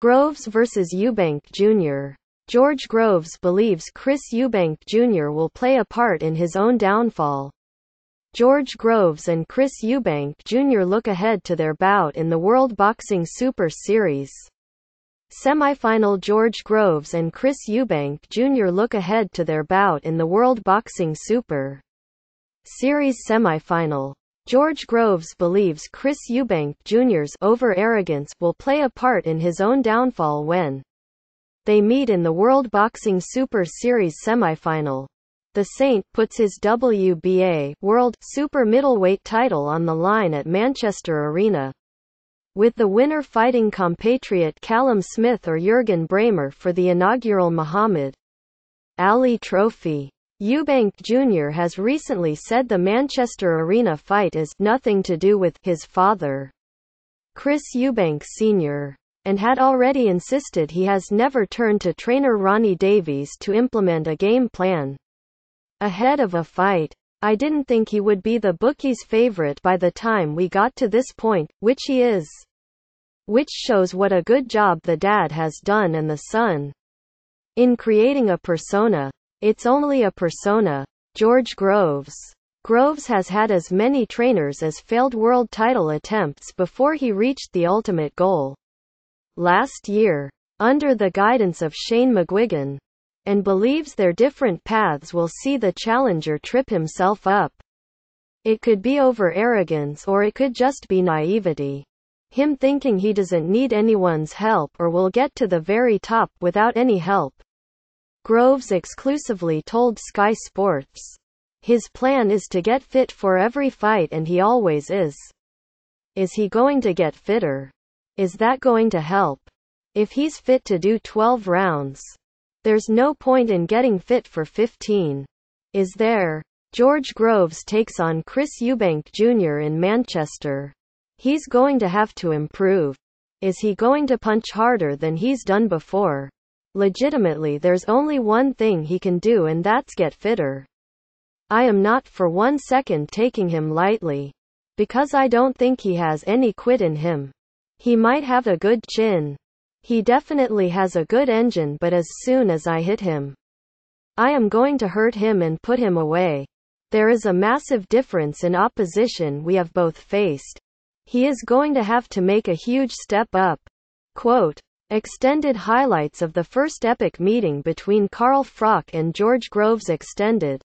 Groves vs. Eubank Jr. George Groves believes Chris Eubank Jr. will play a part in his own downfall. George Groves and Chris Eubank Jr. look ahead to their bout in the World Boxing Super Series semifinal. George Groves and Chris Eubank Jr. look ahead to their bout in the World Boxing Super Series semifinal. George Groves believes Chris Eubank Jr.'s over-arrogance will play a part in his own downfall when they meet in the World Boxing Super Series semifinal. The Saint puts his WBA World Super Middleweight title on the line at Manchester Arena, with the winner fighting compatriot Callum Smith or Jurgen Brähmer for the inaugural Muhammad Ali Trophy. Eubank Jr. has recently said the Manchester Arena fight is nothing to do with his father, Chris Eubank Sr., and had already insisted he has never turned to trainer Ronnie Davies to implement a game plan ahead of a fight. "I didn't think he would be the bookies' favorite by the time we got to this point, which he is. Which shows what a good job the dad has done and the son in creating a persona. It's only a persona." George Groves. Groves has had as many trainers as failed world title attempts before he reached the ultimate goal last year, under the guidance of Shane McGuigan, and believes their different paths will see the challenger trip himself up. It could be over-arrogance or it could just be naivety. Him thinking he doesn't need anyone's help or will get to the very top without any help. Groves exclusively told Sky Sports, "His plan is to get fit for every fight and he always is. Is he going to get fitter? Is that going to help? If he's fit to do 12 rounds, there's no point in getting fit for 15. Is there?" George Groves takes on Chris Eubank Jr. in Manchester. He's going to have to improve. Is he going to punch harder than he's done before? Legitimately, there's only one thing he can do, and that's get fitter. I am not for 1 second taking him lightly, because I don't think he has any quit in him. He might have a good chin. He definitely has a good engine, but as soon as I hit him, I am going to hurt him and put him away. There is a massive difference in opposition we have both faced. He is going to have to make a huge step up." Quote, extended highlights of the first epic meeting between Carl Froch and George Groves. Extended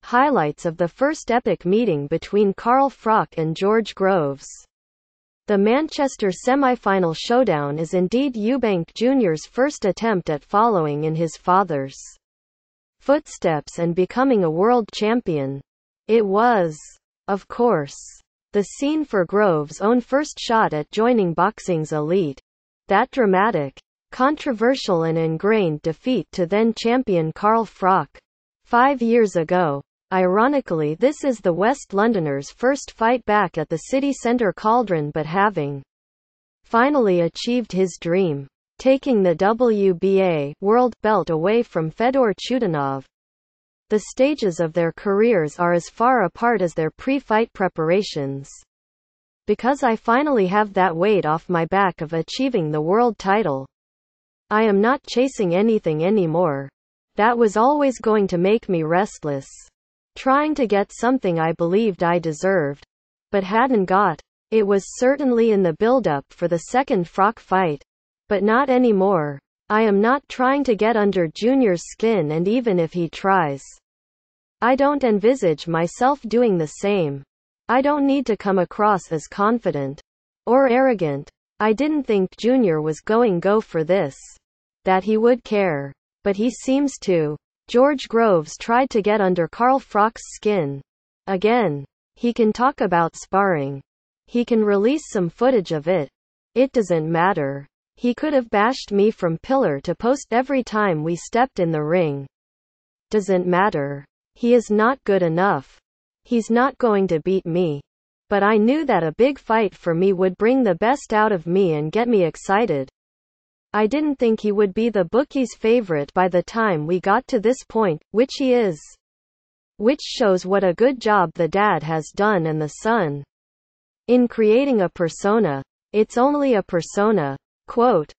highlights of the first epic meeting between Carl Froch and George Groves. The Manchester semi-final showdown is indeed Eubank Jr.'s first attempt at following in his father's footsteps and becoming a world champion. It was, of course, the scene for Groves' own first shot at joining boxing's elite. That dramatic, controversial and ingrained defeat to then-champion Carl Froch 5 years ago. Ironically, this is the West Londoner's first fight back at the city centre cauldron, but having finally achieved his dream, taking the WBA world belt away from Fedor Chutinov. The stages of their careers are as far apart as their pre-fight preparations. Because I finally have that weight off my back of achieving the world title. I am not chasing anything anymore. That was always going to make me restless. Trying to get something I believed I deserved, but hadn't got. It was certainly in the build-up for the second Froch fight. But not anymore. I am not trying to get under Junior's skin, and even if he tries, I don't envisage myself doing the same. I don't need to come across as confident or arrogant. I didn't think Junior was go for this. That he would care. But he seems to. George Groves tried to get under Carl Froch's skin. Again. He can talk about sparring. He can release some footage of it. It doesn't matter. He could have bashed me from pillar to post every time we stepped in the ring. Doesn't matter. He is not good enough. He's not going to beat me. But I knew that a big fight for me would bring the best out of me and get me excited. I didn't think he would be the bookies' favorite by the time we got to this point, which he is. Which shows what a good job the dad has done and the son In creating a persona, it's only a persona. Quote,